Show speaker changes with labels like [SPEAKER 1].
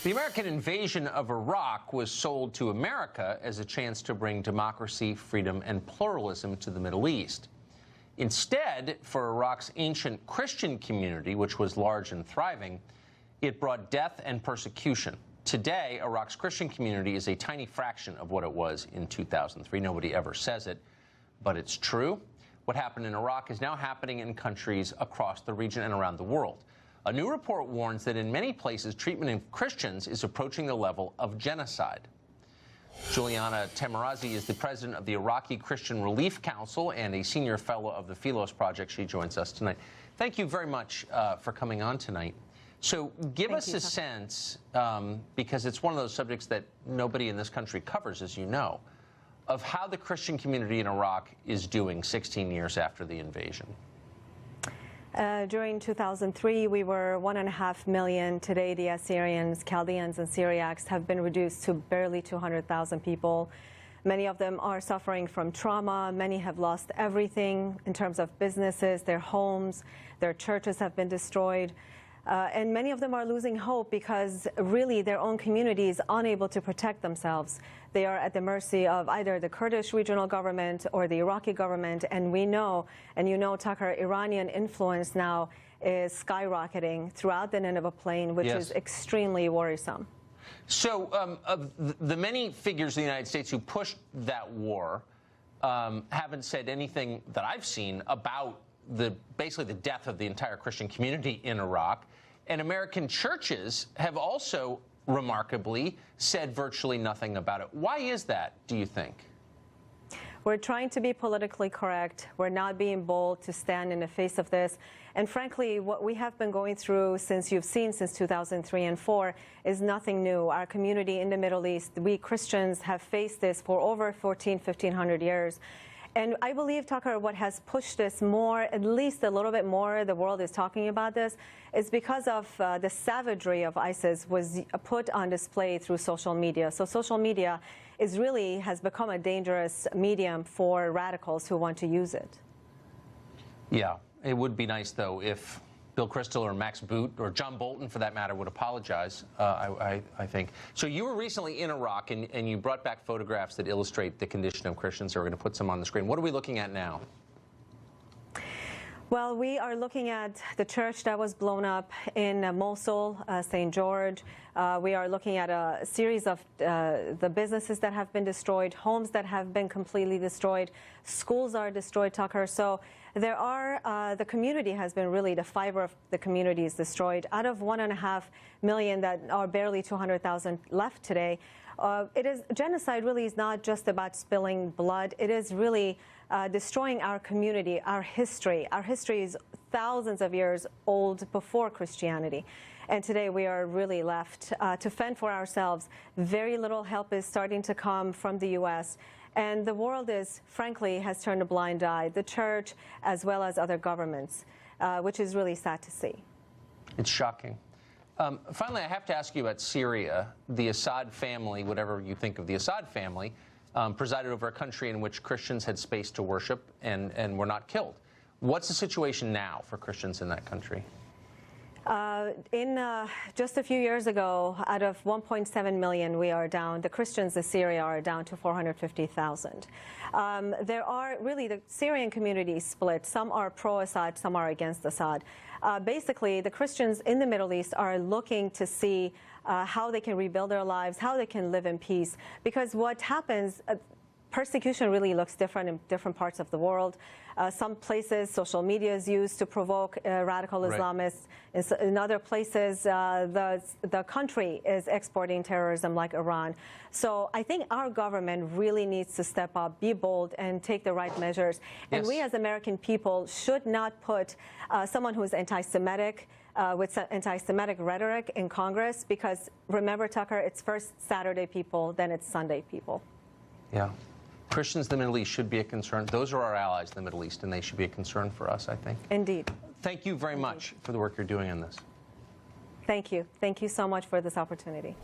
[SPEAKER 1] The American invasion of Iraq was sold to America as a chance to bring democracy, freedom, and pluralism to the Middle East. Instead, for Iraq's ancient Christian community, which was large and thriving, it brought death and persecution. Today, Iraq's Christian community is a tiny fraction of what it was in 2003. Nobody ever says it, but it's true. What happened in Iraq is now happening in countries across the region and around the world. A new report warns that in many places, treatment of Christians is approaching the level of genocide. Juliana Temirazi is the president of the Iraqi Christian Relief Council and a senior fellow of the Philos Project. She joins us tonight. Thank you very much for coming on tonight. So give us a sense, because it's one of those subjects that nobody in this country covers, as you know, of how the Christian community in Iraq is doing 16 years after the invasion.
[SPEAKER 2] During 2003, we were 1.5 million. Today, the Assyrians, Chaldeans, and Syriacs have been reduced to barely 200,000 people. Many of them are suffering from trauma. Many have lost everything in terms of businesses, their homes, their churches have been destroyed. And many of them are losing hope because really their own community is unable to protect themselves. They are at the mercy of either the Kurdish regional government or the Iraqi government. And we know, and you know, Tucker, Iranian influence now is skyrocketing throughout the Nineveh Plain, which is extremely worrisome. So
[SPEAKER 1] of the many figures in the United States who pushed that war haven't said anything that I've seen about basically the death of the entire Christian community in Iraq. And American churches have also remarkably said virtually nothing about it. Why is that, do you think?
[SPEAKER 2] We're trying to be politically correct. We're not being bold to stand in the face of this. And frankly, what we have been going through since 2003 and 2004 is nothing new. Our community in the Middle East, we Christians have faced this for over 1,500 years. And I believe, Tucker, what has pushed this more, at least a little bit more, the world is talking about this, is because of the savagery of ISIS was put on display through social media. So social media has become a dangerous medium for radicals who want to use it.
[SPEAKER 1] Yeah, it would be nice, though, if Bill Kristol or Max Boot or John Bolton, for that matter, would apologize, I think. So you were recently in Iraq, and you brought back photographs that illustrate the condition of Christians. So we're going to put some on the screen. What are we looking at now?
[SPEAKER 2] Well, we are looking at the church that was blown up in Mosul, St. George. We are looking at a series of the businesses that have been destroyed, homes that have been completely destroyed, schools are destroyed, Tucker. So there are, the community has been really, the fiber of the community is destroyed. Out of 1.5 million that are barely 200,000 left today, genocide really is not just about spilling blood. It is really destroying our community, our history. Our history is thousands of years old before Christianity. And today we are really left to fend for ourselves. Very little help is starting to come from the U.S. And the world frankly, has turned a blind eye, the church as well as other governments, which is really sad to see.
[SPEAKER 1] It's shocking. Finally, I have to ask you about Syria. The Assad family, whatever you think of the Assad family, presided over a country in which Christians had space to worship and were not killed. What's the situation now for Christians in that country?
[SPEAKER 2] Just a few years ago, out of 1.7 million, we are down. The Christians in Syria are down to 450,000. There are really the Syrian community split. Some are pro-Assad, some are against Assad. Basically, the Christians in the Middle East are looking to see how they can rebuild their lives, how they can live in peace. Because what happens, persecution really looks different in different parts of the world. Some places, social media is used to provoke radical Islamists. In other places, the country is exporting terrorism like Iran. So I think our government really needs to step up, be bold, and take the right measures. Yes. And we as American people should not put someone who is anti-Semitic with anti-Semitic rhetoric in Congress, because remember, Tucker, it's first Saturday people, then it's Sunday people.
[SPEAKER 1] Yeah. Christians in the Middle East should be a concern. Those are our allies in the Middle East, and they should be a concern for us, I think.
[SPEAKER 2] Indeed.
[SPEAKER 1] Thank you very much for the work you're doing on this.
[SPEAKER 2] Thank you. Thank you so much for this opportunity.